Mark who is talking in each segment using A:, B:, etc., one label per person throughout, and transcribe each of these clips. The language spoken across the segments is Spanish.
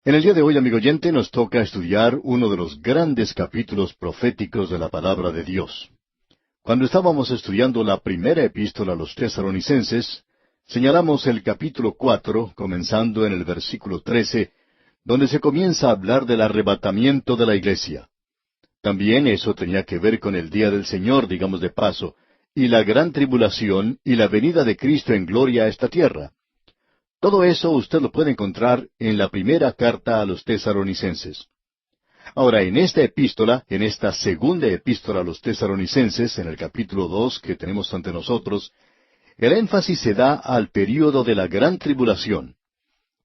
A: En el día de hoy, amigo oyente, nos toca estudiar uno de los grandes capítulos proféticos de la palabra de Dios. Cuando estábamos estudiando la primera epístola a los Tesalonicenses, señalamos el capítulo 4, comenzando en el versículo 13, donde se comienza a hablar del arrebatamiento de la iglesia. También eso tenía que ver con el día del Señor, digamos de paso, y la gran tribulación y la venida de Cristo en gloria a esta tierra. Todo eso usted lo puede encontrar en la primera carta a los Tesalonicenses. Ahora, en esta epístola, en esta segunda epístola a los Tesalonicenses, en el capítulo 2 que tenemos ante nosotros, el énfasis se da al período de la gran tribulación.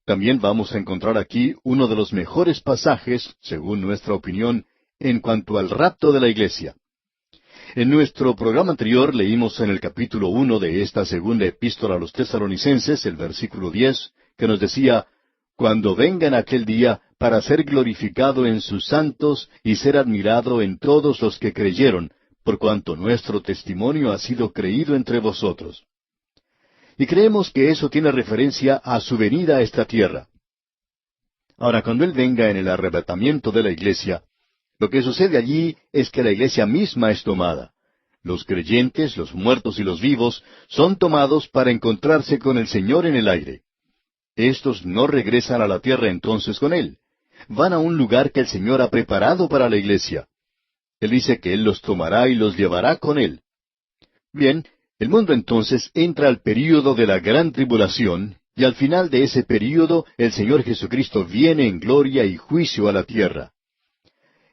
A: También vamos a encontrar aquí uno de los mejores pasajes, según nuestra opinión, en cuanto al rapto de la iglesia. En nuestro programa anterior leímos en el capítulo 1 de esta segunda epístola a los Tesalonicenses, el versículo 10, que nos decía, «Cuando venga en aquel día para ser glorificado en sus santos y ser admirado en todos los que creyeron, por cuanto nuestro testimonio ha sido creído entre vosotros». Y creemos que eso tiene referencia a su venida a esta tierra. Ahora, cuando Él venga en el arrebatamiento de la iglesia, lo que sucede allí es que la iglesia misma es tomada. Los creyentes, los muertos y los vivos, son tomados para encontrarse con el Señor en el aire. Estos no regresan a la tierra entonces con Él. Van a un lugar que el Señor ha preparado para la iglesia. Él dice que Él los tomará y los llevará con Él. Bien, el mundo entonces entra al período de la gran tribulación, y al final de ese período el Señor Jesucristo viene en gloria y juicio a la tierra.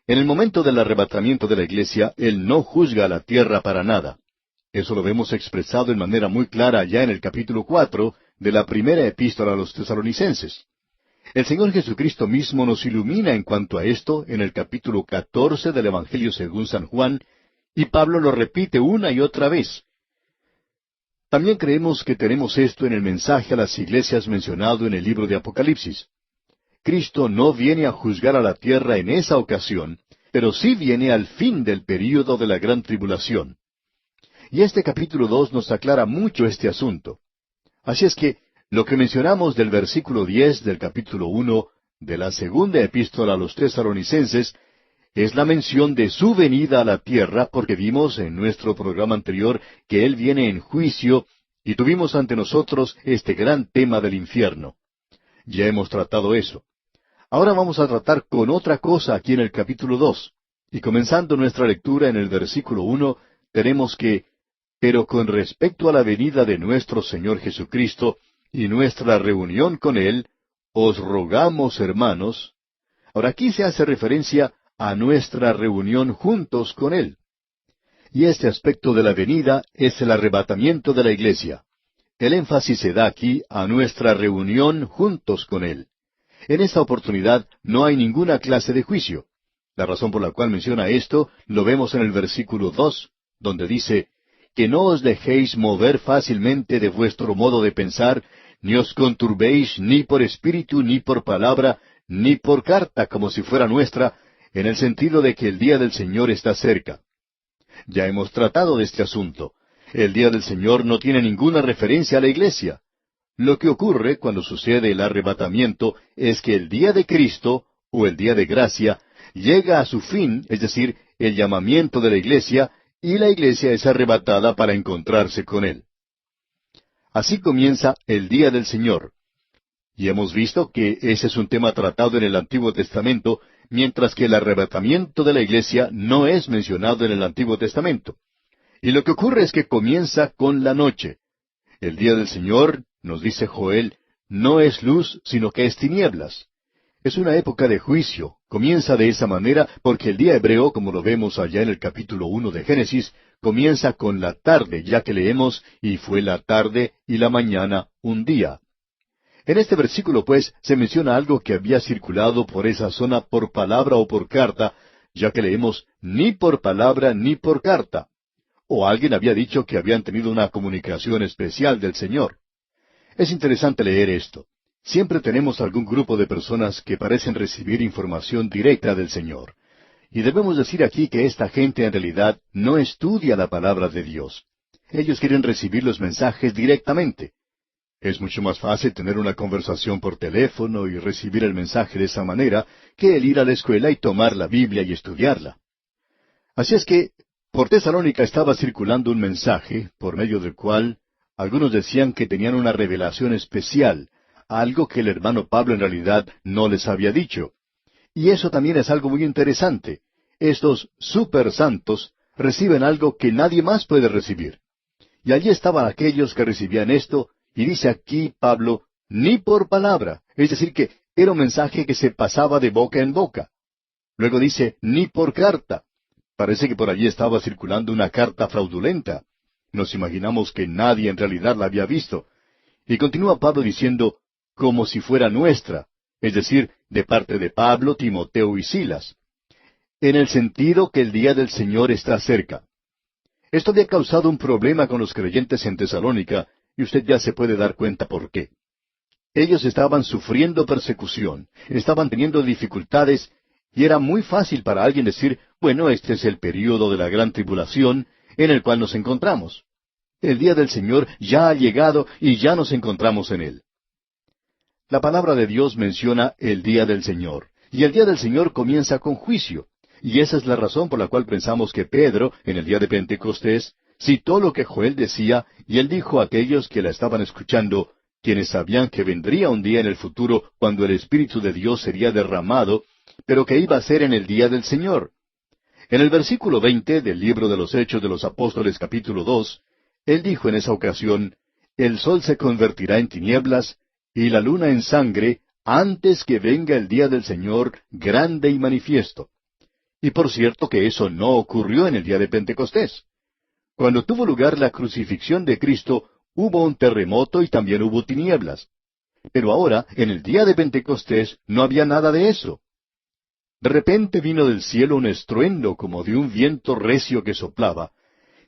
A: En el momento del arrebatamiento de la iglesia, Él no juzga a la tierra para nada. Eso lo vemos expresado en manera muy clara ya en el capítulo 4 de la primera epístola a los Tesalonicenses. El Señor Jesucristo mismo nos ilumina en cuanto a esto en el capítulo 14 del Evangelio según San Juan, y Pablo lo repite una y otra vez. También creemos que tenemos esto en el mensaje a las iglesias mencionado en el libro de Apocalipsis. Cristo no viene a juzgar a la tierra en esa ocasión, pero sí viene al fin del período de la gran tribulación. Y este capítulo 2 nos aclara mucho este asunto. Así es que lo que mencionamos del versículo 10 del capítulo 1 de la segunda epístola a los Tesalonicenses es la mención de su venida a la tierra, porque vimos en nuestro programa anterior que Él viene en juicio y tuvimos ante nosotros este gran tema del infierno. Ya hemos tratado eso. Ahora vamos a tratar con otra cosa aquí en el capítulo 2. Y comenzando nuestra lectura en el versículo 1, tenemos que, «Pero con respecto a la venida de nuestro Señor Jesucristo y nuestra reunión con Él, os rogamos, hermanos». Ahora aquí se hace referencia a nuestra reunión juntos con Él. Y este aspecto de la venida es el arrebatamiento de la iglesia. El énfasis se da aquí a nuestra reunión juntos con Él. En esta oportunidad no hay ninguna clase de juicio. La razón por la cual menciona esto lo vemos en el versículo 2, donde dice, «Que no os dejéis mover fácilmente de vuestro modo de pensar, ni os conturbéis ni por espíritu, ni por palabra, ni por carta, como si fuera nuestra, en el sentido de que el día del Señor está cerca». Ya hemos tratado de este asunto. El día del Señor no tiene ninguna referencia a la iglesia. Lo que ocurre cuando sucede el arrebatamiento es que el día de Cristo, o el día de gracia, llega a su fin, es decir, el llamamiento de la iglesia, y la iglesia es arrebatada para encontrarse con Él. Así comienza el día del Señor. Y hemos visto que ese es un tema tratado en el Antiguo Testamento, mientras que el arrebatamiento de la iglesia no es mencionado en el Antiguo Testamento. Y lo que ocurre es que comienza con la noche. El día del Señor, nos dice Joel, no es luz, sino que es tinieblas. Es una época de juicio. Comienza de esa manera porque el día hebreo, como lo vemos allá en el capítulo 1 de Génesis, comienza con la tarde, ya que leemos, y fue la tarde y la mañana un día. En este versículo, pues, se menciona algo que había circulado por esa zona por palabra o por carta, ya que leemos ni por palabra ni por carta. O alguien había dicho que habían tenido una comunicación especial del Señor. Es interesante leer esto. Siempre tenemos algún grupo de personas que parecen recibir información directa del Señor. Y debemos decir aquí que esta gente en realidad no estudia la palabra de Dios. Ellos quieren recibir los mensajes directamente. Es mucho más fácil tener una conversación por teléfono y recibir el mensaje de esa manera que el ir a la escuela y tomar la Biblia y estudiarla. Así es que por Tesalónica estaba circulando un mensaje por medio del cual algunos decían que tenían una revelación especial, algo que el hermano Pablo en realidad no les había dicho. Y eso también es algo muy interesante. Estos super santos reciben algo que nadie más puede recibir. Y allí estaban aquellos que recibían esto, y dice aquí Pablo, ni por palabra, es decir, que era un mensaje que se pasaba de boca en boca. Luego dice, ni por carta. Parece que por allí estaba circulando una carta fraudulenta. Nos imaginamos que nadie en realidad la había visto. Y continúa Pablo diciendo, como si fuera nuestra, es decir, de parte de Pablo, Timoteo y Silas, en el sentido que el día del Señor está cerca. Esto había causado un problema con los creyentes en Tesalónica, y usted ya se puede dar cuenta por qué. Ellos estaban sufriendo persecución, estaban teniendo dificultades, y era muy fácil para alguien decir, bueno, este es el período de la gran tribulación en el cual nos encontramos. El día del Señor ya ha llegado y ya nos encontramos en él. La palabra de Dios menciona el día del Señor, y el día del Señor comienza con juicio. Y esa es la razón por la cual pensamos que Pedro, en el día de Pentecostés, citó lo que Joel decía, y él dijo a aquellos que la estaban escuchando, quienes sabían que vendría un día en el futuro cuando el Espíritu de Dios sería derramado, pero que iba a ser en el día del Señor. En el versículo 20 del libro de los Hechos de los Apóstoles capítulo 2, él dijo en esa ocasión, el sol se convertirá en tinieblas, y la luna en sangre, antes que venga el día del Señor grande y manifiesto. Y por cierto que eso no ocurrió en el día de Pentecostés. Cuando tuvo lugar la crucifixión de Cristo, hubo un terremoto y también hubo tinieblas. Pero ahora, en el día de Pentecostés, no había nada de eso. De repente vino del cielo un estruendo como de un viento recio que soplaba,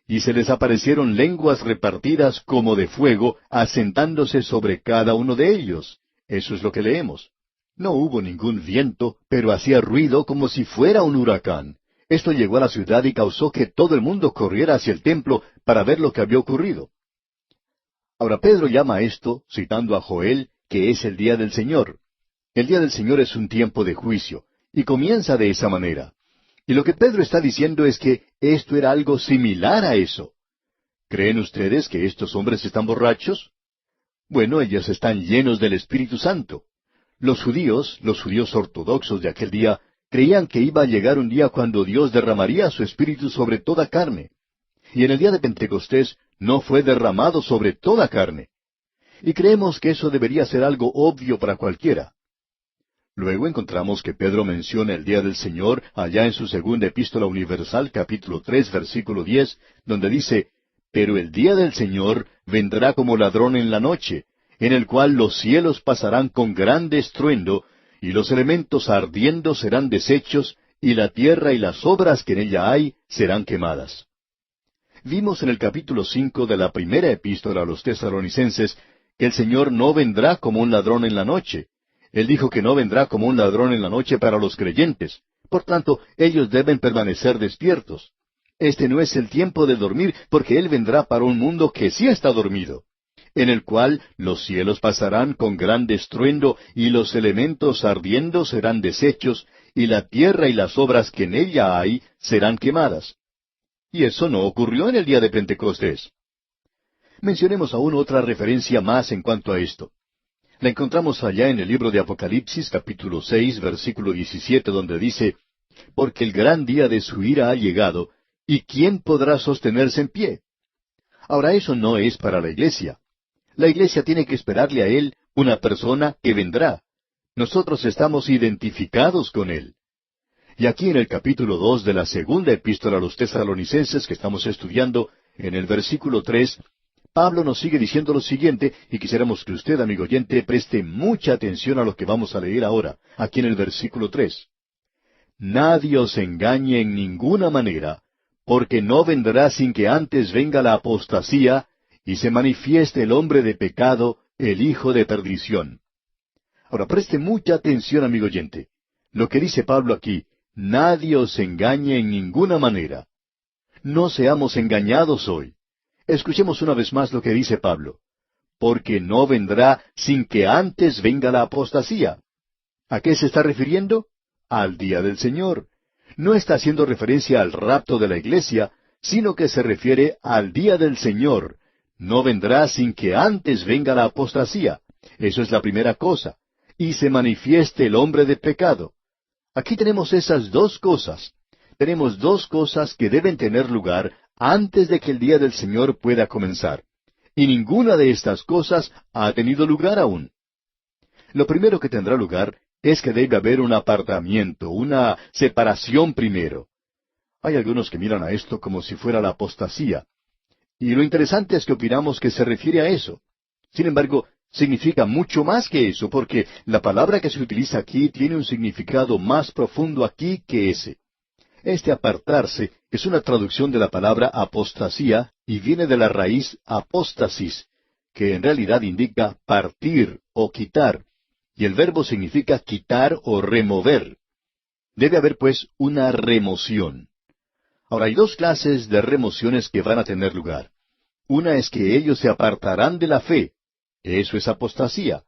A: y se les aparecieron lenguas repartidas como de fuego, asentándose sobre cada uno de ellos. Eso es lo que leemos. No hubo ningún viento, pero hacía ruido como si fuera un huracán. Esto llegó a la ciudad y causó que todo el mundo corriera hacia el templo para ver lo que había ocurrido. Ahora Pedro llama a esto, citando a Joel, que es el día del Señor. El día del Señor es un tiempo de juicio, y comienza de esa manera. Y lo que Pedro está diciendo es que esto era algo similar a eso. ¿Creen ustedes que estos hombres están borrachos? Bueno, ellos están llenos del Espíritu Santo. Los judíos ortodoxos de aquel día, creían que iba a llegar un día cuando Dios derramaría su Espíritu sobre toda carne. Y en el día de Pentecostés no fue derramado sobre toda carne. Y creemos que eso debería ser algo obvio para cualquiera. Luego encontramos que Pedro menciona el día del Señor allá en su segunda epístola universal, capítulo 3, versículo 10, donde dice, pero el día del Señor vendrá como ladrón en la noche, en el cual los cielos pasarán con grande estruendo, y los elementos ardiendo serán deshechos, y la tierra y las obras que en ella hay serán quemadas. Vimos en el capítulo 5 de la primera epístola a los tesalonicenses que el Señor no vendrá como un ladrón en la noche. Él dijo que no vendrá como un ladrón en la noche para los creyentes. Por tanto, ellos deben permanecer despiertos. Este no es el tiempo de dormir, porque Él vendrá para un mundo que sí está dormido, en el cual los cielos pasarán con grande estruendo, y los elementos ardiendo serán deshechos, y la tierra y las obras que en ella hay serán quemadas. Y eso no ocurrió en el día de Pentecostés. Mencionemos aún otra referencia más en cuanto a esto. La encontramos allá en el libro de Apocalipsis, capítulo 6, versículo 17, donde dice, porque el gran día de su ira ha llegado, ¿y quién podrá sostenerse en pie? Ahora eso no es para la iglesia. La iglesia tiene que esperarle a Él una persona que vendrá. Nosotros estamos identificados con Él. Y aquí en el capítulo 2 de la segunda epístola a los tesalonicenses que estamos estudiando, en el versículo 3, Pablo nos sigue diciendo lo siguiente, y quisiéramos que usted, amigo oyente, preste mucha atención a lo que vamos a leer ahora, aquí en el versículo 3. Nadie os engañe en ninguna manera, porque no vendrá sin que antes venga la apostasía, y se manifieste el hombre de pecado, el hijo de perdición. Ahora preste mucha atención, amigo oyente. Lo que dice Pablo aquí, nadie os engañe en ninguna manera. No seamos engañados hoy. Escuchemos una vez más lo que dice Pablo. porque no vendrá sin que antes venga la apostasía. ¿A qué se está refiriendo? Al día del Señor. No está haciendo referencia al rapto de la iglesia, sino que se refiere al día del Señor. No vendrá sin que antes venga la apostasía. Eso es la primera cosa. Y se manifieste el hombre de pecado. Aquí tenemos esas dos cosas. Tenemos dos cosas que deben tener lugar antes de que el día del Señor pueda comenzar. Y ninguna de estas cosas ha tenido lugar aún. Lo primero que tendrá lugar es que debe haber un apartamiento, una separación primero. Hay algunos que miran a esto como si fuera la apostasía. Y lo interesante es que opinamos que se refiere a eso. Sin embargo, significa mucho más que eso, porque la palabra que se utiliza aquí tiene un significado más profundo aquí que ese. Este apartarse es una traducción de la palabra apostasía y viene de la raíz apóstasis, que en realidad indica partir o quitar, y el verbo significa quitar o remover. Debe haber pues una remoción. Ahora hay dos clases de remociones que van a tener lugar. Una es que ellos se apartarán de la fe. Eso es apostasía.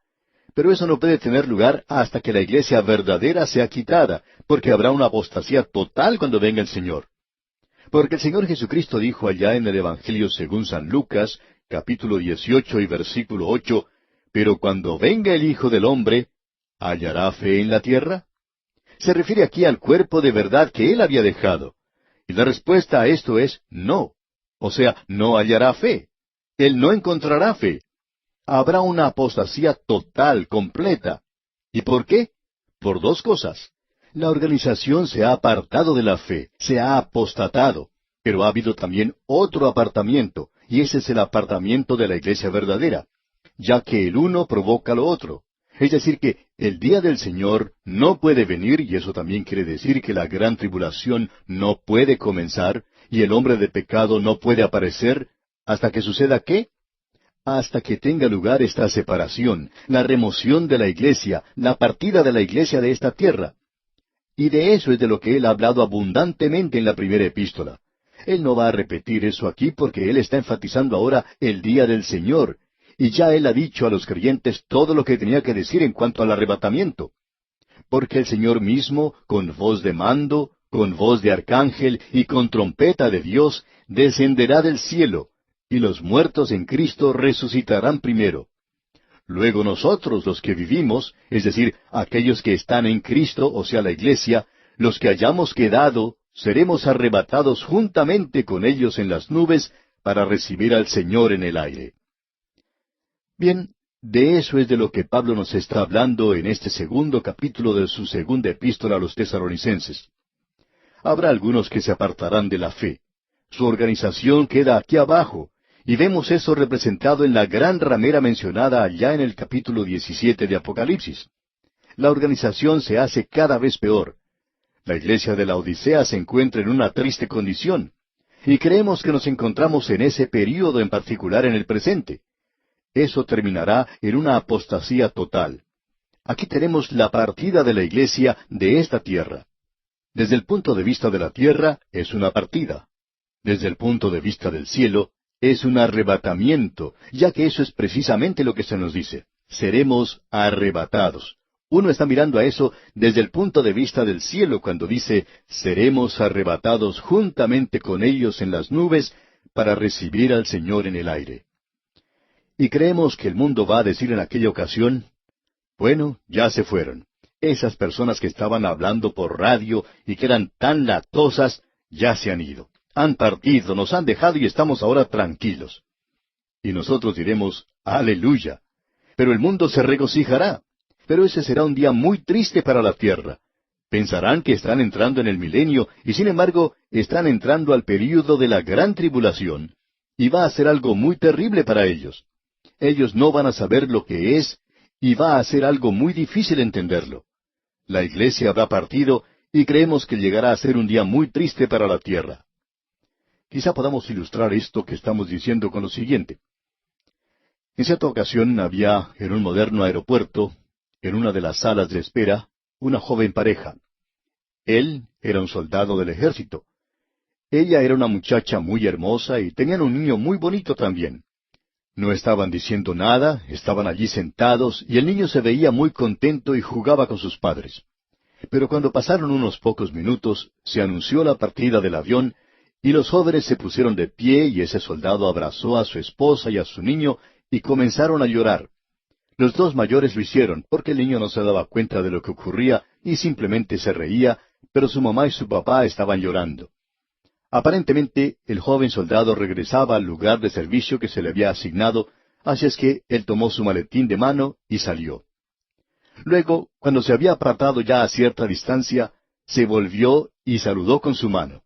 A: Pero eso no puede tener lugar hasta que la iglesia verdadera sea quitada, porque habrá una apostasía total cuando venga el Señor. Porque el Señor Jesucristo dijo allá en el Evangelio según San Lucas, capítulo 18 y versículo 8, «Pero cuando venga el Hijo del Hombre, ¿hallará fe en la tierra?». Se refiere aquí al cuerpo de verdad que Él había dejado. Y la respuesta a esto es no. O sea, no hallará fe. Él no encontrará fe. Habrá una apostasía total, completa. ¿Y por qué? Por dos cosas. La organización se ha apartado de la fe, se ha apostatado, pero ha habido también otro apartamiento, y ese es el apartamiento de la iglesia verdadera, ya que el uno provoca lo otro. Es decir, que el día del Señor no puede venir, y eso también quiere decir que la gran tribulación no puede comenzar, y el hombre de pecado no puede aparecer, hasta que suceda ¿qué? Hasta que tenga lugar esta separación, la remoción de la iglesia, la partida de la iglesia de esta tierra. Y de eso es de lo que él ha hablado abundantemente en la primera epístola. Él no va a repetir eso aquí porque él está enfatizando ahora el día del Señor, y ya él ha dicho a los creyentes todo lo que tenía que decir en cuanto al arrebatamiento. Porque el Señor mismo, con voz de mando, con voz de arcángel y con trompeta de Dios, descenderá del cielo, y los muertos en Cristo resucitarán primero. Luego nosotros, los que vivimos, es decir, aquellos que están en Cristo, o sea, la iglesia, los que hayamos quedado, seremos arrebatados juntamente con ellos en las nubes para recibir al Señor en el aire. Bien, de eso es de lo que Pablo nos está hablando en este segundo capítulo de su segunda epístola a los Tesalonicenses. Habrá algunos que se apartarán de la fe. Su organización queda aquí abajo, y vemos eso representado en la gran ramera mencionada allá en el capítulo 17 de Apocalipsis. La organización se hace cada vez peor. La iglesia de la Odisea se encuentra en una triste condición, y creemos que nos encontramos en ese período en particular en el presente. Eso terminará en una apostasía total. Aquí tenemos la partida de la iglesia de esta tierra. Desde el punto de vista de la tierra, es una partida. Desde el punto de vista del cielo, es un arrebatamiento, ya que eso es precisamente lo que se nos dice. Seremos arrebatados. Uno está mirando a eso desde el punto de vista del cielo cuando dice, seremos arrebatados juntamente con ellos en las nubes para recibir al Señor en el aire. Y creemos que el mundo va a decir en aquella ocasión, bueno, ya se fueron. Esas personas que estaban hablando por radio y que eran tan latosas, ya se han ido. Han partido, nos han dejado y estamos ahora tranquilos. Y nosotros diremos, aleluya. Pero el mundo se regocijará. Pero ese será un día muy triste para la tierra. Pensarán que están entrando en el milenio y sin embargo están entrando al período de la gran tribulación. Y va a ser algo muy terrible para ellos. Ellos no van a saber lo que es y va a ser algo muy difícil entenderlo. La iglesia habrá partido y creemos que llegará a ser un día muy triste para la tierra. Quizá podamos ilustrar esto que estamos diciendo con lo siguiente. En cierta ocasión había en un moderno aeropuerto, en una de las salas de espera, una joven pareja. Él era un soldado del ejército. Ella era una muchacha muy hermosa y tenían un niño muy bonito también. No estaban diciendo nada, estaban allí sentados, y el niño se veía muy contento y jugaba con sus padres. Pero cuando pasaron unos pocos minutos, se anunció la partida del avión, y los jóvenes se pusieron de pie, y ese soldado abrazó a su esposa y a su niño, y comenzaron a llorar. Los dos mayores lo hicieron, porque el niño no se daba cuenta de lo que ocurría, y simplemente se reía, pero su mamá y su papá estaban llorando. Aparentemente, el joven soldado regresaba al lugar de servicio que se le había asignado, así es que él tomó su maletín de mano y salió. Luego, cuando se había apartado ya a cierta distancia, se volvió y saludó con su mano.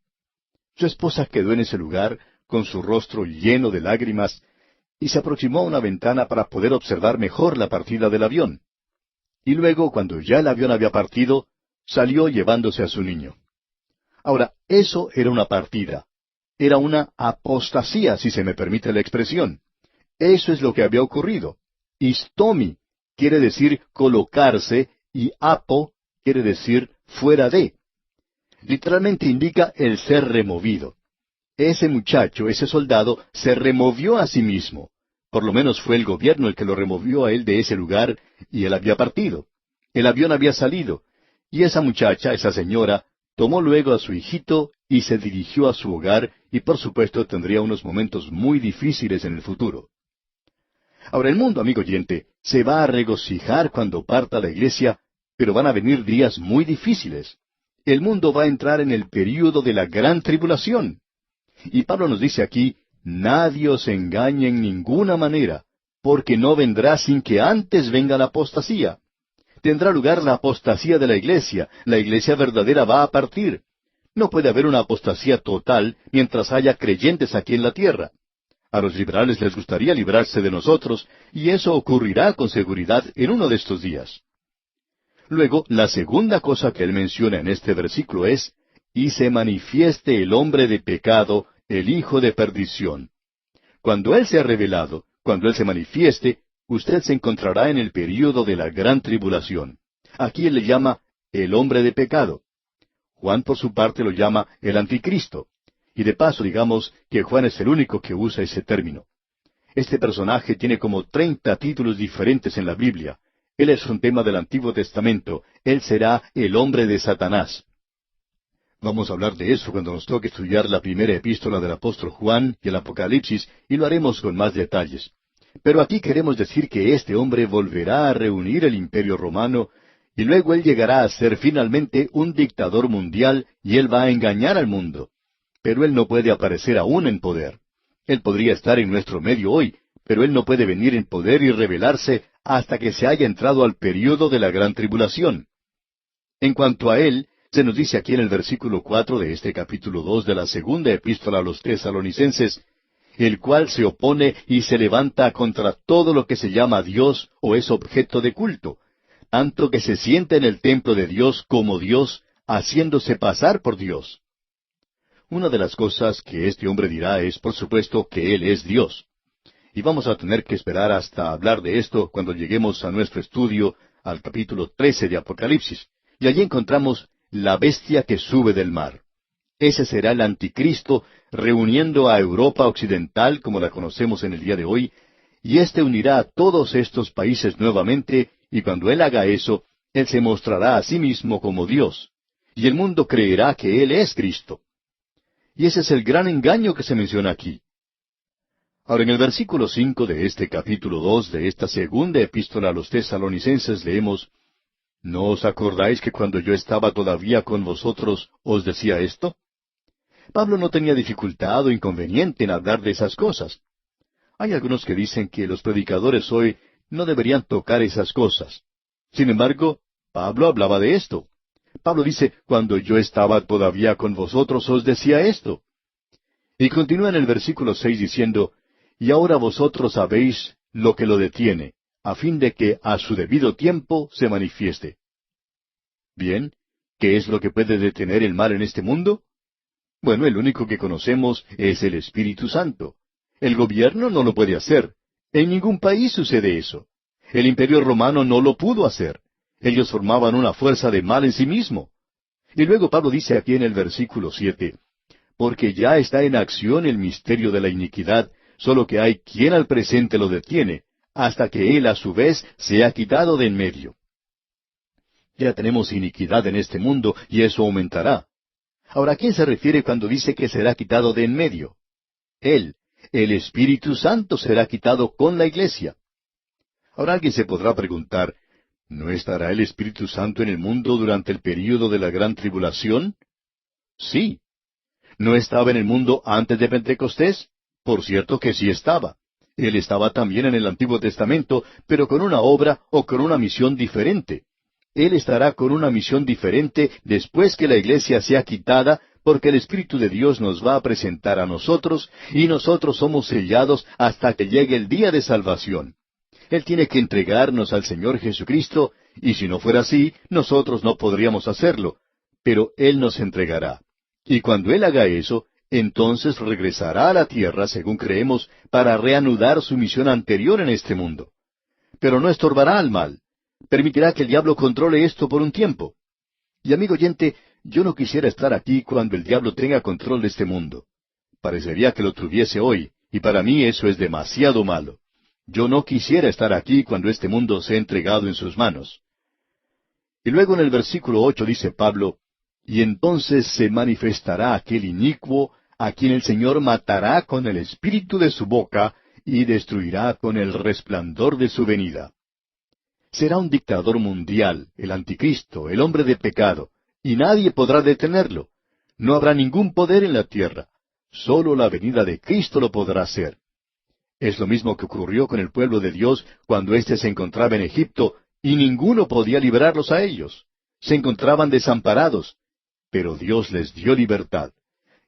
A: Su esposa quedó en ese lugar, con su rostro lleno de lágrimas, y se aproximó a una ventana para poder observar mejor la partida del avión. Y luego, cuando ya el avión había partido, salió llevándose a su niño. Ahora, eso era una partida. Era una apostasía, si se me permite la expresión. Eso es lo que había ocurrido. Istomi quiere decir colocarse y apo quiere decir fuera de. Literalmente indica el ser removido. Ese muchacho, ese soldado, se removió a sí mismo. Por lo menos fue el gobierno el que lo removió a él de ese lugar, y él había partido. El avión había salido, y esa muchacha, esa señora, tomó luego a su hijito y se dirigió a su hogar, y por supuesto tendría unos momentos muy difíciles en el futuro. Ahora el mundo, amigo oyente, se va a regocijar cuando parta la iglesia, pero van a venir días muy difíciles. El mundo va a entrar en el período de la gran tribulación. Y Pablo nos dice aquí, nadie os engañe en ninguna manera, porque no vendrá sin que antes venga la apostasía. Tendrá lugar la apostasía de la iglesia verdadera va a partir. No puede haber una apostasía total mientras haya creyentes aquí en la tierra. A los liberales les gustaría librarse de nosotros, y eso ocurrirá con seguridad en uno de estos días. Luego, la segunda cosa que él menciona en este versículo es, y se manifieste el hombre de pecado, el hijo de perdición. Cuando él sea revelado, cuando él se manifieste, usted se encontrará en el período de la gran tribulación. Aquí él le llama el hombre de pecado. Juan por su parte lo llama el anticristo. Y de paso digamos que Juan es el único que usa ese término. Este personaje tiene como 30 títulos diferentes en la Biblia. Él es un tema del Antiguo Testamento. Él será el hombre de Satanás. Vamos a hablar de eso cuando nos toque estudiar la primera epístola del apóstol Juan y el Apocalipsis, y lo haremos con más detalles. Pero aquí queremos decir que este hombre volverá a reunir el imperio romano, y luego él llegará a ser finalmente un dictador mundial, y él va a engañar al mundo. Pero él no puede aparecer aún en poder. Él podría estar en nuestro medio hoy, pero él no puede venir en poder y revelarse hasta que se haya entrado al período de la gran tribulación. En cuanto a él, se nos dice aquí en el versículo 4 de este capítulo 2 de la segunda epístola a los Tesalonicenses, el cual se opone y se levanta contra todo lo que se llama Dios o es objeto de culto, tanto que se sienta en el templo de Dios como Dios, haciéndose pasar por Dios. Una de las cosas que este hombre dirá es, por supuesto, que Él es Dios. Y vamos a tener que esperar hasta hablar de esto cuando lleguemos a nuestro estudio al capítulo 13 de Apocalipsis. Y allí encontramos la bestia que sube del mar. Ese será el anticristo reuniendo a Europa occidental como la conocemos en el día de hoy, y éste unirá a todos estos países nuevamente, y cuando él haga eso, él se mostrará a sí mismo como Dios, y el mundo creerá que él es Cristo. Y ese es el gran engaño que se menciona aquí. Ahora, en el versículo 5 de este capítulo 2 de esta segunda epístola a los Tesalonicenses leemos, ¿no os acordáis que cuando yo estaba todavía con vosotros os decía esto? Pablo no tenía dificultad o inconveniente en hablar de esas cosas. Hay algunos que dicen que los predicadores hoy no deberían tocar esas cosas. Sin embargo, Pablo hablaba de esto. Pablo dice, cuando yo estaba todavía con vosotros os decía esto. Y continúa en el versículo 6 diciendo, y ahora vosotros sabéis lo que lo detiene, a fin de que a su debido tiempo se manifieste. Bien, ¿qué es lo que puede detener el mal en este mundo? Bueno, el único que conocemos es el Espíritu Santo. El gobierno no lo puede hacer. En ningún país sucede eso. El Imperio Romano no lo pudo hacer. Ellos formaban una fuerza de mal en sí mismo. Y luego Pablo dice aquí en el versículo 7, porque ya está en acción el misterio de la iniquidad, solo que hay quien al presente lo detiene, hasta que él a su vez sea quitado de en medio. Ya tenemos iniquidad en este mundo, y eso aumentará. Ahora, ¿a quién se refiere cuando dice que será quitado de en medio? Él, el Espíritu Santo, será quitado con la iglesia. Ahora alguien se podrá preguntar, ¿no estará el Espíritu Santo en el mundo durante el período de la gran tribulación? Sí. ¿No estaba en el mundo antes de Pentecostés? Por cierto que sí estaba. Él estaba también en el Antiguo Testamento, pero con una obra o con una misión diferente. Él estará con una misión diferente después que la iglesia sea quitada, porque el Espíritu de Dios nos va a presentar a nosotros, y nosotros somos sellados hasta que llegue el día de salvación. Él tiene que entregarnos al Señor Jesucristo, y si no fuera así, nosotros no podríamos hacerlo, pero Él nos entregará. Y cuando Él haga eso, entonces regresará a la tierra, según creemos, para reanudar su misión anterior en este mundo. Pero no estorbará al mal. Permitirá que el diablo controle esto por un tiempo. Y amigo oyente, yo no quisiera estar aquí cuando el diablo tenga control de este mundo. Parecería que lo tuviese hoy, y para mí eso es demasiado malo. Yo no quisiera estar aquí cuando este mundo sea entregado en sus manos. Y luego en el versículo 8 dice Pablo, y entonces se manifestará aquel inicuo, a quien el Señor matará con el espíritu de su boca, y destruirá con el resplandor de su venida. Será un dictador mundial, el anticristo, el hombre de pecado, y nadie podrá detenerlo. No habrá ningún poder en la tierra. Solo la venida de Cristo lo podrá hacer. Es lo mismo que ocurrió con el pueblo de Dios cuando éste se encontraba en Egipto, y ninguno podía librarlos a ellos. Se encontraban desamparados, pero Dios les dio libertad.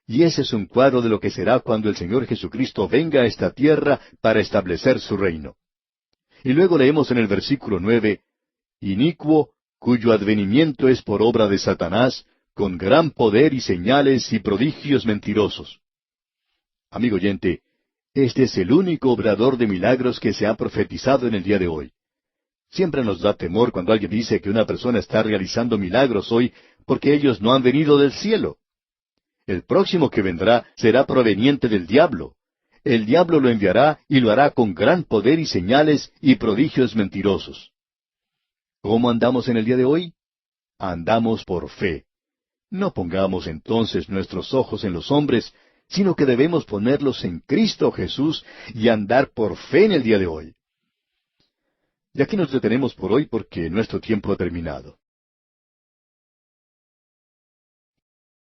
A: Y ese es un cuadro de lo que será cuando el Señor Jesucristo venga a esta tierra para establecer su reino. Y luego leemos en el versículo 9, inicuo, cuyo advenimiento es por obra de Satanás, con gran poder y señales y prodigios mentirosos. Amigo oyente, este es el único obrador de milagros que se ha profetizado en el día de hoy. Siempre nos da temor cuando alguien dice que una persona está realizando milagros hoy porque ellos no han venido del cielo. El próximo que vendrá será proveniente del diablo. El diablo lo enviará y lo hará con gran poder y señales y prodigios mentirosos. ¿Cómo andamos en el día de hoy? Andamos por fe. No pongamos entonces nuestros ojos en los hombres, sino que debemos ponerlos en Cristo Jesús y andar por fe en el día de hoy. Y aquí nos detenemos por hoy porque nuestro tiempo ha terminado.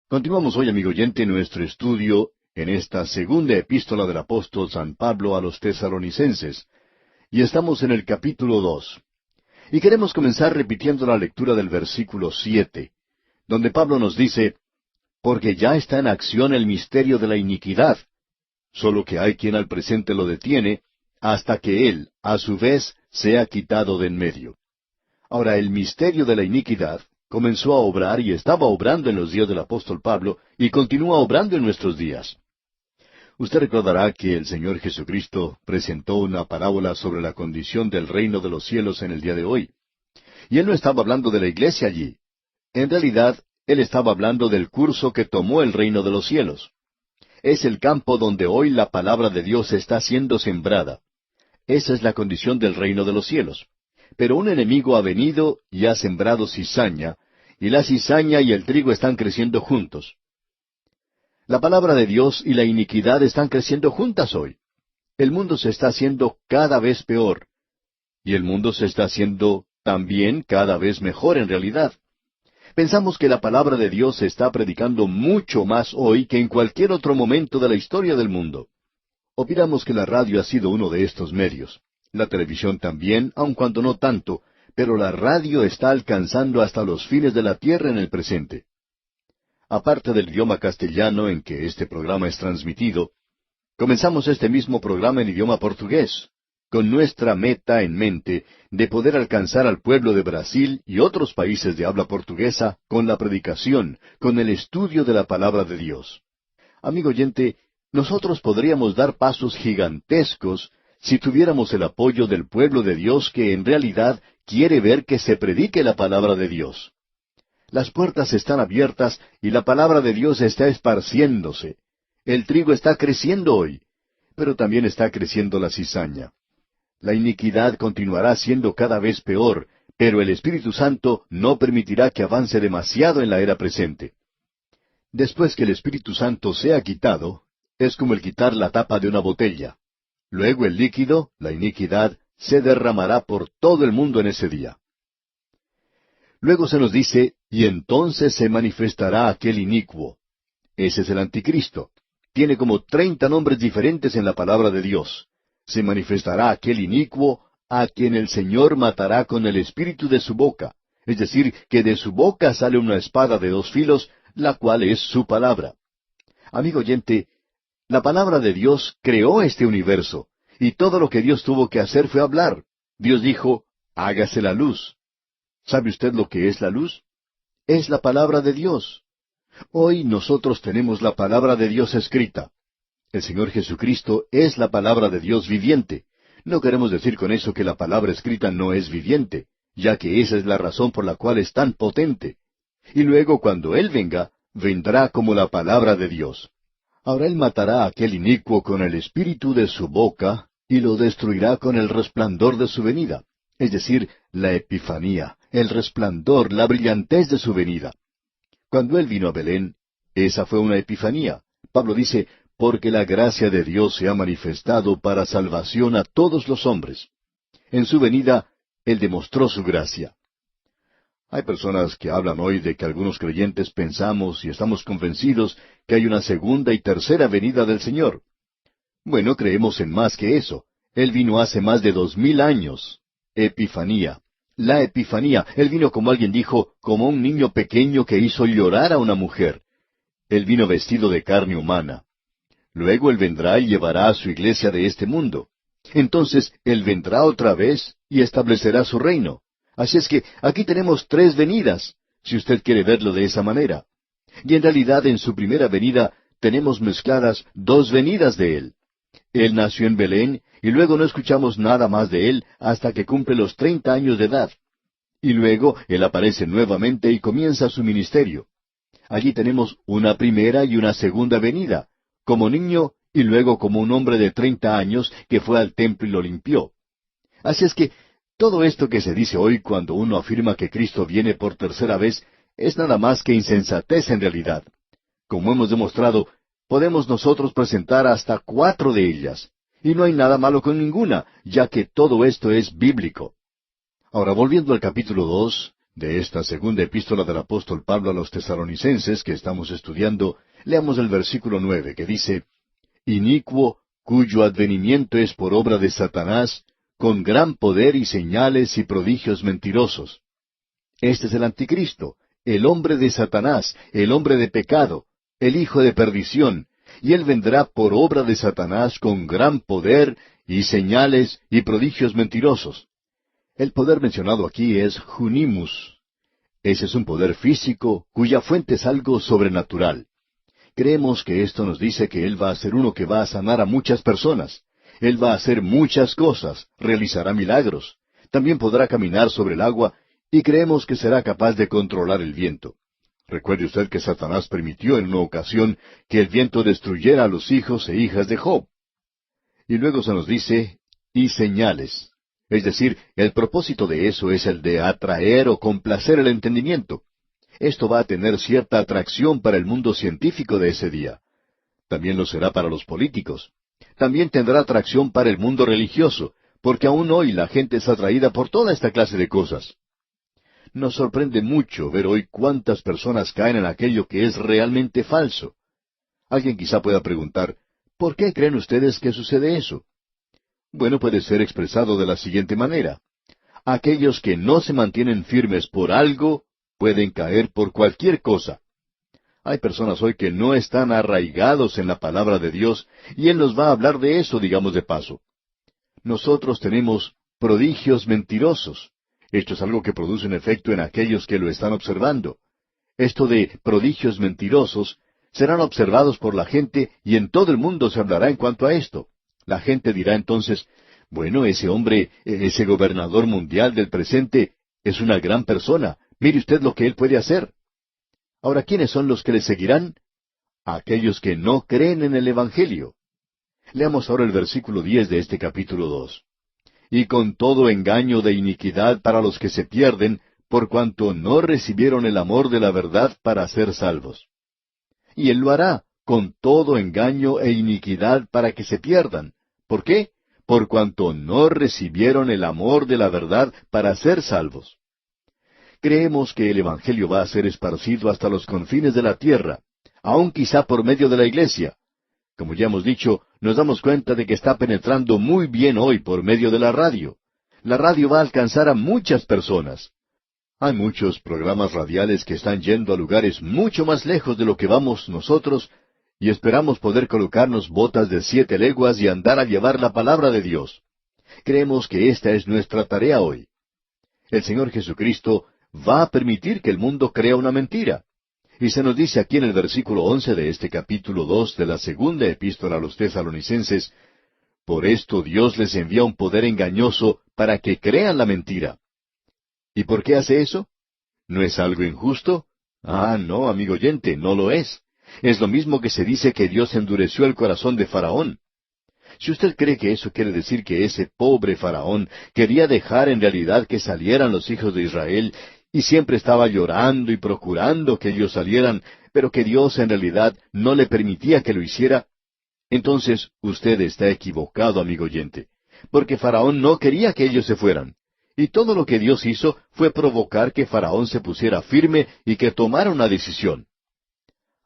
A: Continuamos hoy, amigo oyente, nuestro estudio en esta segunda epístola del apóstol San Pablo a los Tesalonicenses, y estamos en el capítulo 2. Y queremos comenzar repitiendo la lectura del versículo 7, donde Pablo nos dice, porque ya está en acción el misterio de la iniquidad, solo que hay quien al presente lo detiene, hasta que él, a su vez, sea quitado de en medio. Ahora, el misterio de la iniquidad comenzó a obrar y estaba obrando en los días del apóstol Pablo y continúa obrando en nuestros días. Usted recordará que el Señor Jesucristo presentó una parábola sobre la condición del reino de los cielos en el día de hoy. Y Él no estaba hablando de la iglesia allí. En realidad, Él estaba hablando del curso que tomó el reino de los cielos. Es el campo donde hoy la palabra de Dios está siendo sembrada. Esa es la condición del reino de los cielos. Pero un enemigo ha venido y ha sembrado cizaña, y la cizaña y el trigo están creciendo juntos. La palabra de Dios y la iniquidad están creciendo juntas hoy. El mundo se está haciendo cada vez peor, y el mundo se está haciendo también cada vez mejor en realidad. Pensamos que la palabra de Dios se está predicando mucho más hoy que en cualquier otro momento de la historia del mundo. Opinamos que la radio ha sido uno de estos medios. La televisión también, aun cuando no tanto, pero la radio está alcanzando hasta los fines de la tierra en el presente. Aparte del idioma castellano en que este programa es transmitido, comenzamos este mismo programa en idioma portugués, con nuestra meta en mente de poder alcanzar al pueblo de Brasil y otros países de habla portuguesa con la predicación, con el estudio de la palabra de Dios. Amigo oyente, nosotros podríamos dar pasos gigantescos si tuviéramos el apoyo del pueblo de Dios que en realidad quiere ver que se predique la palabra de Dios. Las puertas están abiertas y la palabra de Dios está esparciéndose. El trigo está creciendo hoy. pero también está creciendo la cizaña. La iniquidad continuará siendo cada vez peor, pero el Espíritu Santo no permitirá que avance demasiado en la era presente. Después que el Espíritu Santo sea quitado, es como el quitar la tapa de una botella. Luego el líquido, la iniquidad, se derramará por todo el mundo en ese día. Luego se nos dice, y entonces se manifestará aquel inicuo. Ese es el anticristo. Tiene como 30 nombres diferentes en la palabra de Dios. Se manifestará aquel inicuo a quien el Señor matará con el espíritu de su boca. Es decir, que de su boca sale una espada de 2 filos, la cual es su palabra. Amigo oyente, la palabra de Dios creó este universo, y todo lo que Dios tuvo que hacer fue hablar. Dios dijo, hágase la luz. ¿Sabe usted lo que es la luz? Es la palabra de Dios. Hoy nosotros tenemos la palabra de Dios escrita. El Señor Jesucristo es la palabra de Dios viviente. No queremos decir con eso que la palabra escrita no es viviente, ya que esa es la razón por la cual es tan potente. Y luego cuando Él venga, vendrá como la palabra de Dios. Ahora Él matará a aquel inicuo con el espíritu de su boca, y lo destruirá con el resplandor de su venida, es decir, la epifanía, el resplandor, la brillantez de su venida. Cuando Él vino a Belén, esa fue una epifanía. Pablo dice, porque la gracia de Dios se ha manifestado para salvación a todos los hombres. En su venida, Él demostró su gracia. Hay personas que hablan hoy de que algunos creyentes pensamos y estamos convencidos que hay una segunda y tercera venida del Señor. Bueno, creemos en más que eso. Él vino hace más de 2000 años. Epifanía. La epifanía. Él vino, como alguien dijo, como un niño pequeño que hizo llorar a una mujer. Él vino vestido de carne humana. Luego Él vendrá y llevará a su iglesia de este mundo. Entonces Él vendrá otra vez y establecerá su reino. Así es que aquí tenemos 3 venidas, si usted quiere verlo de esa manera. Y en realidad en su primera venida tenemos mezcladas 2 venidas de Él. Él nació en Belén y luego no escuchamos nada más de Él hasta que cumple los 30 años de edad. Y luego Él aparece nuevamente y comienza su ministerio. Allí tenemos una primera y una segunda venida, como niño y luego como un hombre de 30 años que fue al templo y lo limpió. Así es que todo esto que se dice hoy cuando uno afirma que Cristo viene por tercera vez es nada más que insensatez en realidad. Como hemos demostrado, podemos nosotros presentar hasta 4 de ellas, y no hay nada malo con ninguna, ya que todo esto es bíblico. Ahora, volviendo al capítulo 2 de esta segunda epístola del apóstol Pablo a los tesalonicenses que estamos estudiando, leamos el versículo 9, que dice, «Inicuo, cuyo advenimiento es por obra de Satanás, con gran poder y señales y prodigios mentirosos». Este es el anticristo, el hombre de Satanás, el hombre de pecado, el hijo de perdición, y él vendrá por obra de Satanás con gran poder y señales y prodigios mentirosos. El poder mencionado aquí es Junimus. Ese es un poder físico cuya fuente es algo sobrenatural. Creemos que esto nos dice que Él va a ser uno que va a sanar a muchas personas. Él va a hacer muchas cosas, realizará milagros. También podrá caminar sobre el agua y creemos que será capaz de controlar el viento. Recuerde usted que Satanás permitió en una ocasión que el viento destruyera a los hijos e hijas de Job. Y luego se nos dice, y señales. Es decir, el propósito de eso es el de atraer o complacer el entendimiento. Esto va a tener cierta atracción para el mundo científico de ese día. También lo será para los políticos. También tendrá atracción para el mundo religioso, porque aún hoy la gente es atraída por toda esta clase de cosas. Nos sorprende mucho ver hoy cuántas personas caen en aquello que es realmente falso. Alguien quizá pueda preguntar, ¿por qué creen ustedes que sucede eso? Bueno, puede ser expresado de la siguiente manera. Aquellos que no se mantienen firmes por algo, pueden caer por cualquier cosa. Hay personas hoy que no están arraigados en la palabra de Dios, y Él nos va a hablar de eso, digamos de paso. Nosotros tenemos prodigios mentirosos. Esto es algo que produce un efecto en aquellos que lo están observando. Esto de prodigios mentirosos serán observados por la gente y en todo el mundo se hablará en cuanto a esto. La gente dirá entonces, bueno, ese hombre, ese gobernador mundial del presente, es una gran persona. Mire usted lo que él puede hacer. Ahora, ¿quiénes son los que le seguirán? Aquellos que no creen en el Evangelio. Leamos ahora el versículo 10 de este capítulo 2. Y con todo engaño de iniquidad para los que se pierden, por cuanto no recibieron el amor de la verdad para ser salvos. Y Él lo hará, con todo engaño e iniquidad para que se pierdan. ¿Por qué? Por cuanto no recibieron el amor de la verdad para ser salvos. Creemos que el Evangelio va a ser esparcido hasta los confines de la tierra, aun quizá por medio de la iglesia. Como ya hemos dicho, nos damos cuenta de que está penetrando muy bien hoy por medio de la radio. La radio va a alcanzar a muchas personas. Hay muchos programas radiales que están yendo a lugares mucho más lejos de lo que vamos nosotros, y esperamos poder colocarnos botas de 7 leguas y andar a llevar la palabra de Dios. Creemos que esta es nuestra tarea hoy. El Señor Jesucristo va a permitir que el mundo crea una mentira. Y se nos dice aquí en el versículo 11 de este capítulo 2 de la segunda epístola a los Tesalonicenses, por esto Dios les envía un poder engañoso para que crean la mentira. ¿Y por qué hace eso? ¿No es algo injusto? Ah, no, amigo oyente, no lo es. Es lo mismo que se dice que Dios endureció el corazón de Faraón. Si usted cree que eso quiere decir que ese pobre Faraón quería dejar en realidad que salieran los hijos de Israel, y siempre estaba llorando y procurando que ellos salieran, pero que Dios en realidad no le permitía que lo hiciera, entonces usted está equivocado, amigo oyente, porque Faraón no quería que ellos se fueran. Y todo lo que Dios hizo fue provocar que Faraón se pusiera firme y que tomara una decisión.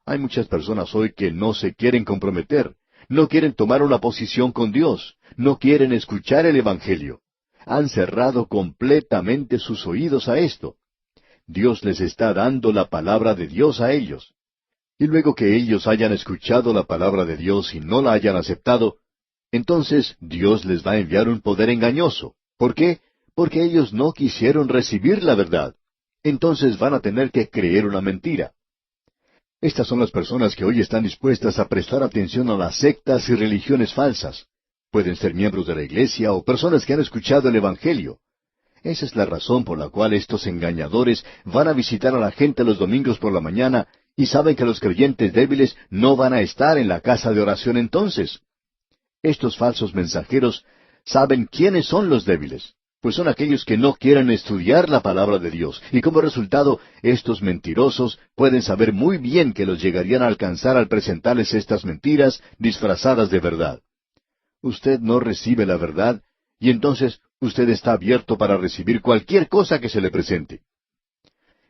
A: Hay muchas personas hoy que no se quieren comprometer, no quieren tomar una posición con Dios, no quieren escuchar el Evangelio. Han cerrado completamente sus oídos a esto. Dios les está dando la palabra de Dios a ellos. Y luego que ellos hayan escuchado la palabra de Dios y no la hayan aceptado, entonces Dios les va a enviar un poder engañoso. ¿Por qué? Porque ellos no quisieron recibir la verdad. Entonces van a tener que creer una mentira. Estas son las personas que hoy están dispuestas a prestar atención a las sectas y religiones falsas. Pueden ser miembros de la iglesia o personas que han escuchado el Evangelio. Esa es la razón por la cual estos engañadores van a visitar a la gente los domingos por la mañana y saben que los creyentes débiles no van a estar en la casa de oración entonces. Estos falsos mensajeros saben quiénes son los débiles, pues son aquellos que no quieren estudiar la palabra de Dios, y como resultado, estos mentirosos pueden saber muy bien que los llegarían a alcanzar al presentarles estas mentiras disfrazadas de verdad. Usted no recibe la verdad, y entonces usted está abierto para recibir cualquier cosa que se le presente.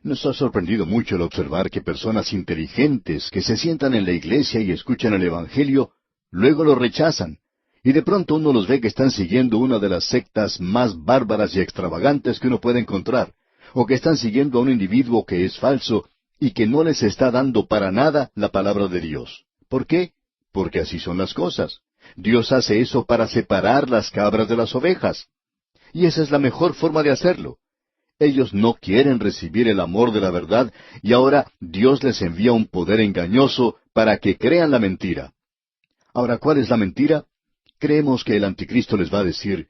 A: Nos ha sorprendido mucho el observar que personas inteligentes que se sientan en la iglesia y escuchan el Evangelio, luego lo rechazan, y de pronto uno los ve que están siguiendo una de las sectas más bárbaras y extravagantes que uno puede encontrar, o que están siguiendo a un individuo que es falso y que no les está dando para nada la palabra de Dios. ¿Por qué? Porque así son las cosas. Dios hace eso para separar las cabras de las ovejas. Y esa es la mejor forma de hacerlo. Ellos no quieren recibir el amor de la verdad, y ahora Dios les envía un poder engañoso para que crean la mentira. Ahora, ¿cuál es la mentira? Creemos que el anticristo les va a decir,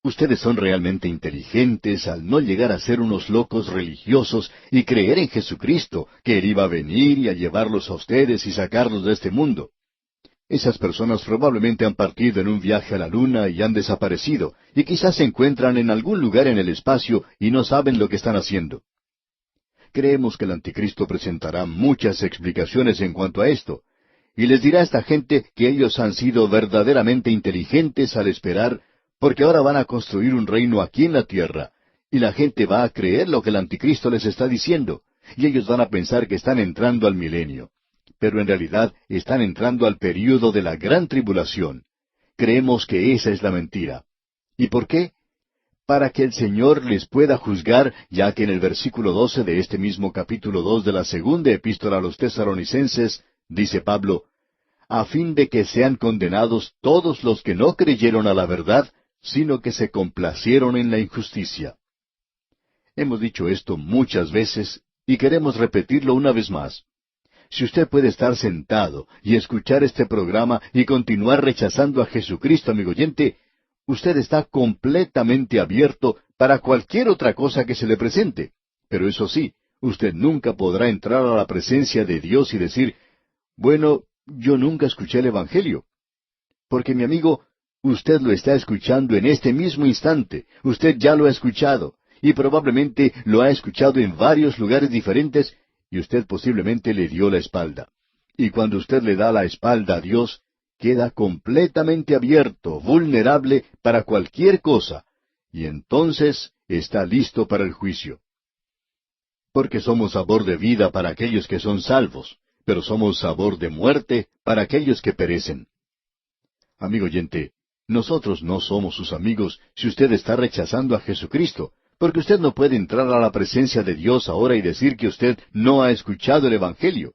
A: ustedes son realmente inteligentes al no llegar a ser unos locos religiosos y creer en Jesucristo, que Él iba a venir y a llevarlos a ustedes y sacarlos de este mundo. Esas personas probablemente han partido en un viaje a la luna y han desaparecido, y quizás se encuentran en algún lugar en el espacio y no saben lo que están haciendo. Creemos que el anticristo presentará muchas explicaciones en cuanto a esto, y les dirá a esta gente que ellos han sido verdaderamente inteligentes al esperar, porque ahora van a construir un reino aquí en la tierra, y la gente va a creer lo que el anticristo les está diciendo, y ellos van a pensar que están entrando al milenio. Pero en realidad están entrando al período de la gran tribulación. Creemos que esa es la mentira. ¿Y por qué? Para que el Señor les pueda juzgar, ya que en el versículo 12 de este mismo capítulo 2 de la segunda epístola a los Tesalonicenses, dice Pablo, a fin de que sean condenados todos los que no creyeron a la verdad, sino que se complacieron en la injusticia. Hemos dicho esto muchas veces, y queremos repetirlo una vez más. Si usted puede estar sentado y escuchar este programa y continuar rechazando a Jesucristo, amigo oyente, usted está completamente abierto para cualquier otra cosa que se le presente. Pero eso sí, usted nunca podrá entrar a la presencia de Dios y decir, bueno, yo nunca escuché el Evangelio. Porque, mi amigo, usted lo está escuchando en este mismo instante. Usted ya lo ha escuchado. Y probablemente lo ha escuchado en varios lugares diferentes, y usted posiblemente le dio la espalda. Y cuando usted le da la espalda a Dios, queda completamente abierto, vulnerable para cualquier cosa, y entonces está listo para el juicio. Porque somos sabor de vida para aquellos que son salvos, pero somos sabor de muerte para aquellos que perecen. Amigo oyente, nosotros no somos sus amigos si usted está rechazando a Jesucristo, porque usted no puede entrar a la presencia de Dios ahora y decir que usted no ha escuchado el Evangelio.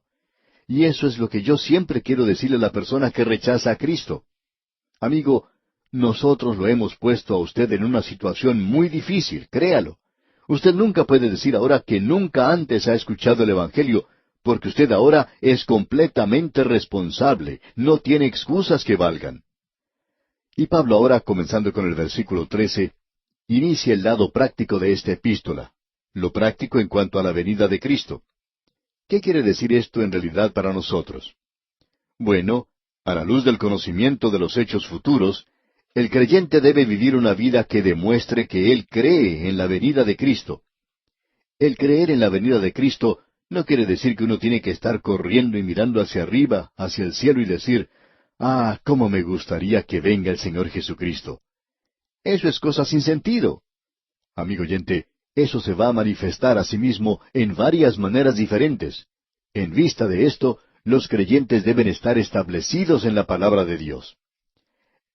A: Y eso es lo que yo siempre quiero decirle a la persona que rechaza a Cristo. Amigo, nosotros lo hemos puesto a usted en una situación muy difícil, créalo. Usted nunca puede decir ahora que nunca antes ha escuchado el Evangelio, porque usted ahora es completamente responsable, no tiene excusas que valgan. Y Pablo ahora, comenzando con el versículo 13, inicia el lado práctico de esta epístola, lo práctico en cuanto a la venida de Cristo. ¿Qué quiere decir esto en realidad para nosotros? Bueno, a la luz del conocimiento de los hechos futuros, el creyente debe vivir una vida que demuestre que él cree en la venida de Cristo. El creer en la venida de Cristo no quiere decir que uno tiene que estar corriendo y mirando hacia arriba, hacia el cielo y decir, «Ah, cómo me gustaría que venga el Señor Jesucristo». Eso es cosa sin sentido. Amigo oyente, eso se va a manifestar a sí mismo en varias maneras diferentes. En vista de esto, los creyentes deben estar establecidos en la palabra de Dios.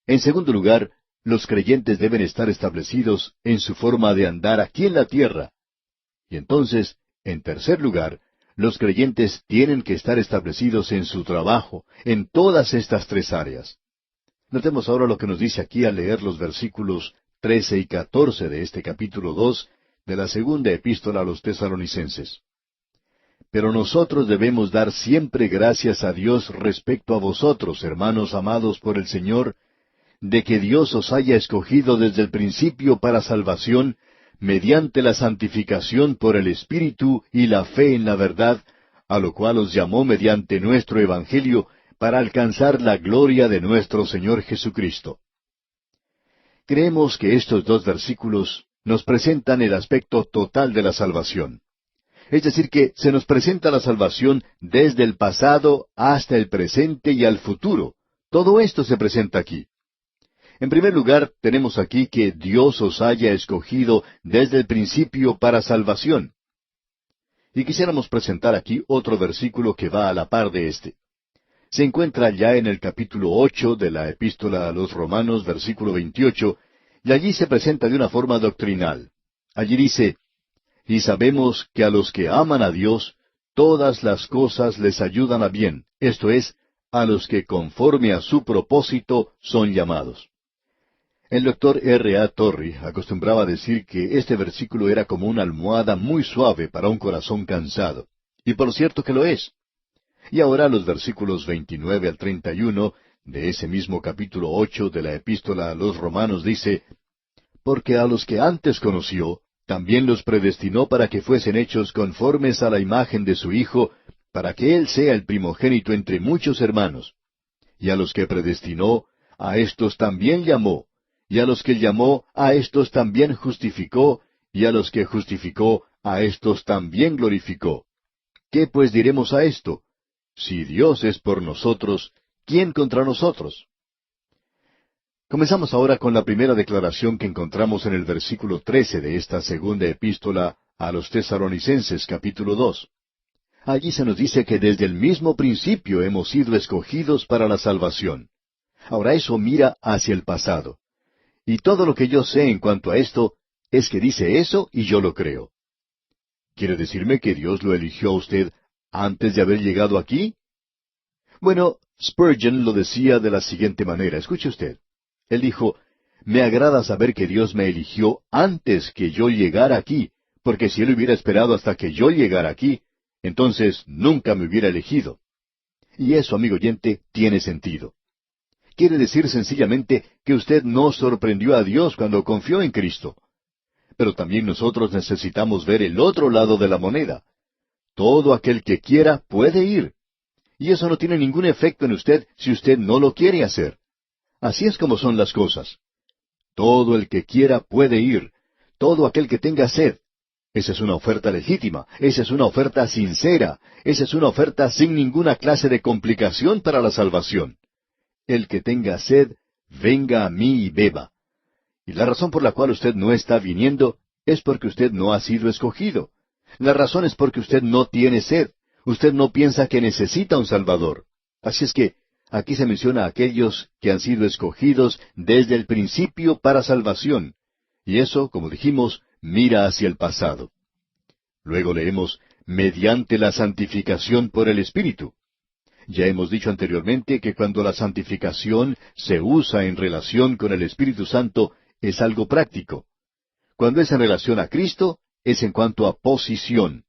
A: En segundo lugar, los creyentes deben estar establecidos en su forma de andar aquí en la tierra. Y entonces, en tercer lugar, los creyentes tienen que estar establecidos en su trabajo, en todas estas tres áreas. Notemos ahora lo que nos dice aquí al leer los versículos 13 y 14 de este capítulo 2 de la segunda epístola a los Tesalonicenses. Pero nosotros debemos dar siempre gracias a Dios respecto a vosotros, hermanos amados por el Señor, de que Dios os haya escogido desde el principio para salvación, mediante la santificación por el Espíritu y la fe en la verdad, a lo cual os llamó mediante nuestro Evangelio, para alcanzar la gloria de nuestro Señor Jesucristo. Creemos que estos dos versículos nos presentan el aspecto total de la salvación. Es decir, que se nos presenta la salvación desde el pasado hasta el presente y al futuro. Todo esto se presenta aquí. En primer lugar, tenemos aquí que Dios os haya escogido desde el principio para salvación. Y quisiéramos presentar aquí otro versículo que va a la par de este. Se encuentra ya en el capítulo 8 de la Epístola a los Romanos, versículo 28, y allí se presenta de una forma doctrinal. Allí dice, «Y sabemos que a los que aman a Dios, todas las cosas les ayudan a bien, esto es, a los que conforme a su propósito son llamados». El doctor R. A. Torrey acostumbraba decir que este versículo era como una almohada muy suave para un corazón cansado. Y por cierto que lo es. Y ahora los versículos 29 al 31 de ese mismo capítulo 8 de la Epístola a los Romanos dice, «Porque a los que antes conoció, también los predestinó para que fuesen hechos conformes a la imagen de su Hijo, para que Él sea el primogénito entre muchos hermanos. Y a los que predestinó, a éstos también llamó. Y a los que llamó, a éstos también justificó. Y a los que justificó, a éstos también glorificó. ¿Qué pues diremos a esto? Si Dios es por nosotros, ¿quién contra nosotros?» Comenzamos ahora con la primera declaración que encontramos en el versículo 13 de esta segunda epístola a los Tesalonicenses, capítulo 2. Allí se nos dice que desde el mismo principio hemos sido escogidos para la salvación. Ahora eso mira hacia el pasado. Y todo lo que yo sé en cuanto a esto es que dice eso y yo lo creo. ¿Quiere decirme que Dios lo eligió a usted antes de haber llegado aquí? Bueno, Spurgeon lo decía de la siguiente manera. Escuche usted. Él dijo, «Me agrada saber que Dios me eligió antes que yo llegara aquí, porque si Él hubiera esperado hasta que yo llegara aquí, entonces nunca me hubiera elegido». Y eso, amigo oyente, tiene sentido. Quiere decir sencillamente que usted no sorprendió a Dios cuando confió en Cristo. Pero también nosotros necesitamos ver el otro lado de la moneda. Todo aquel que quiera puede ir. Y eso no tiene ningún efecto en usted si usted no lo quiere hacer. Así es como son las cosas. Todo el que quiera puede ir, todo aquel que tenga sed. Esa es una oferta legítima, esa es una oferta sincera, esa es una oferta sin ninguna clase de complicación para la salvación. El que tenga sed, venga a mí y beba. Y la razón por la cual usted no está viniendo es porque usted no ha sido escogido. La razón es porque usted no tiene sed. Usted no piensa que necesita un Salvador. Así es que aquí se menciona a aquellos que han sido escogidos desde el principio para salvación. Y eso, como dijimos, mira hacia el pasado. Luego leemos, mediante la santificación por el Espíritu. Ya hemos dicho anteriormente que cuando la santificación se usa en relación con el Espíritu Santo, es algo práctico. Cuando es en relación a Cristo, es en cuanto a posición.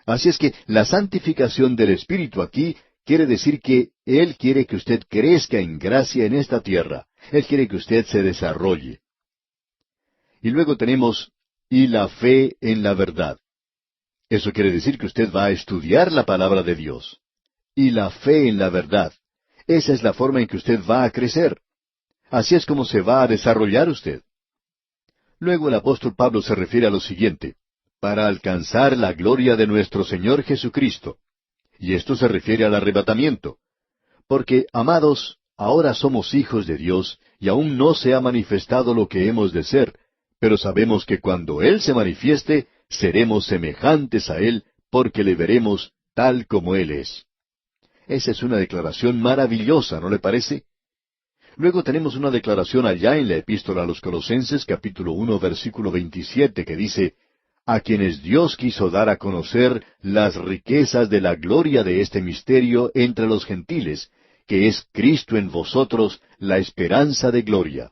A: Así es que la santificación del Espíritu aquí quiere decir que Él quiere que usted crezca en gracia en esta tierra. Él quiere que usted se desarrolle. Y luego tenemos, y la fe en la verdad. Eso quiere decir que usted va a estudiar la palabra de Dios. Y la fe en la verdad. Esa es la forma en que usted va a crecer. Así es como se va a desarrollar usted. Luego el apóstol Pablo se refiere a lo siguiente, para alcanzar la gloria de nuestro Señor Jesucristo. Y esto se refiere al arrebatamiento. Porque, amados, ahora somos hijos de Dios, y aún no se ha manifestado lo que hemos de ser, pero sabemos que cuando Él se manifieste, seremos semejantes a Él, porque le veremos tal como Él es. Esa es una declaración maravillosa, ¿no le parece? Luego tenemos una declaración allá en la epístola a los Colosenses, capítulo 1, versículo 27, que dice, a quienes Dios quiso dar a conocer las riquezas de la gloria de este misterio entre los gentiles, que es Cristo en vosotros, la esperanza de gloria.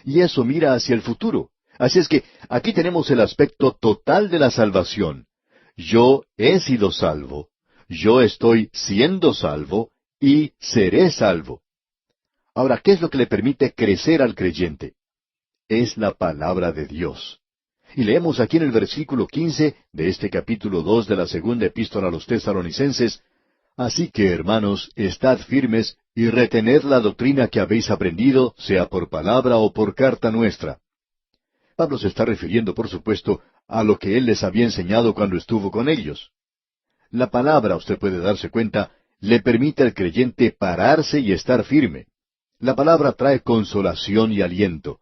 A: Y eso mira hacia el futuro. Así es que aquí tenemos el aspecto total de la salvación. Yo he sido salvo, yo estoy siendo salvo y seré salvo. Ahora, ¿qué es lo que le permite crecer al creyente? Es la palabra de Dios. Y leemos aquí en el versículo 15 de este capítulo 2 de la segunda epístola a los Tesalonicenses, así que, hermanos, estad firmes y retened la doctrina que habéis aprendido, sea por palabra o por carta nuestra. Pablo se está refiriendo, por supuesto, a lo que él les había enseñado cuando estuvo con ellos. La palabra, usted puede darse cuenta, le permite al creyente pararse y estar firme. La palabra trae consolación y aliento.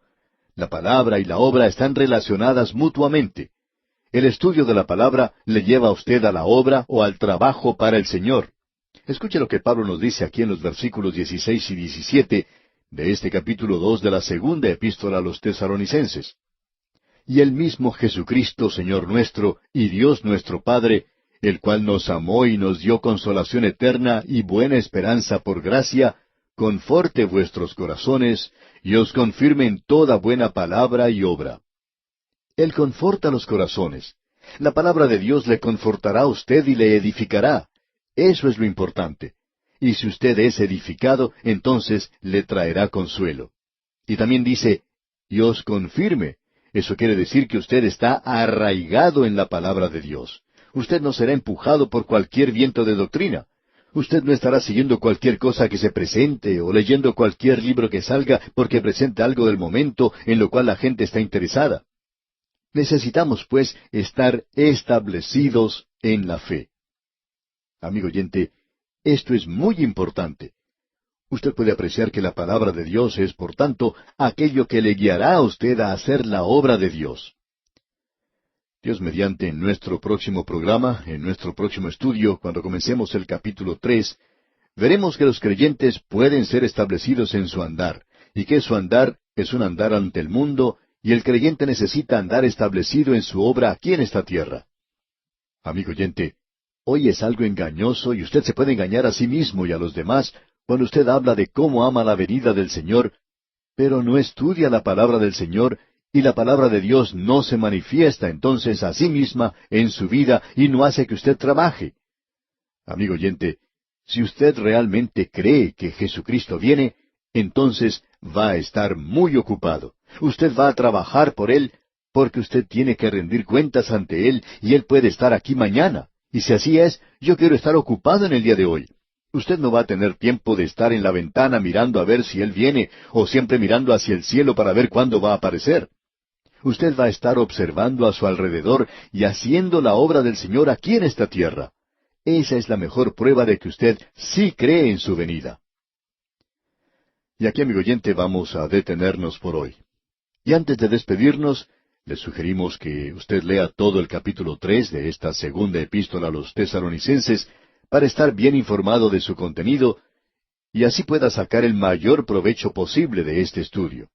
A: La palabra y la obra están relacionadas mutuamente. El estudio de la palabra le lleva a usted a la obra o al trabajo para el Señor. Escuche lo que Pablo nos dice aquí en los versículos 16 y 17 de este capítulo 2 de la segunda epístola a los Tesalonicenses. Y el mismo Jesucristo, Señor nuestro, y Dios nuestro Padre, el cual nos amó y nos dio consolación eterna y buena esperanza por gracia, conforte vuestros corazones, y os confirme en toda buena palabra y obra. Él conforta los corazones. La palabra de Dios le confortará a usted y le edificará. Eso es lo importante. Y si usted es edificado, entonces le traerá consuelo. Y también dice, y os confirme. Eso quiere decir que usted está arraigado en la palabra de Dios. Usted no será empujado por cualquier viento de doctrina. Usted no estará siguiendo cualquier cosa que se presente o leyendo cualquier libro que salga porque presenta algo del momento en lo cual la gente está interesada. Necesitamos, pues, estar establecidos en la fe. Amigo oyente, esto es muy importante. Usted puede apreciar que la palabra de Dios es, por tanto, aquello que le guiará a usted a hacer la obra de Dios. Dios mediante, en nuestro próximo programa, en nuestro próximo estudio, cuando comencemos el capítulo 3, veremos que los creyentes pueden ser establecidos en su andar, y que su andar es un andar ante el mundo, y el creyente necesita andar establecido en su obra aquí en esta tierra. Amigo oyente, hoy es algo engañoso y usted se puede engañar a sí mismo y a los demás cuando usted habla de cómo ama la venida del Señor, pero no estudia la palabra del Señor, y la palabra de Dios no se manifiesta entonces a sí misma en su vida y no hace que usted trabaje. Amigo oyente, si usted realmente cree que Jesucristo viene, entonces va a estar muy ocupado. Usted va a trabajar por Él, porque usted tiene que rendir cuentas ante Él, y Él puede estar aquí mañana. Y si así es, yo quiero estar ocupado en el día de hoy. Usted no va a tener tiempo de estar en la ventana mirando a ver si Él viene, o siempre mirando hacia el cielo para ver cuándo va a aparecer. Usted va a estar observando a su alrededor y haciendo la obra del Señor aquí en esta tierra. Esa es la mejor prueba de que usted sí cree en su venida. Y aquí, amigo oyente, vamos a detenernos por hoy. Y antes de despedirnos, le sugerimos que usted lea todo el capítulo 3 de esta segunda epístola a los Tesalonicenses para estar bien informado de su contenido y así pueda sacar el mayor provecho posible de este estudio.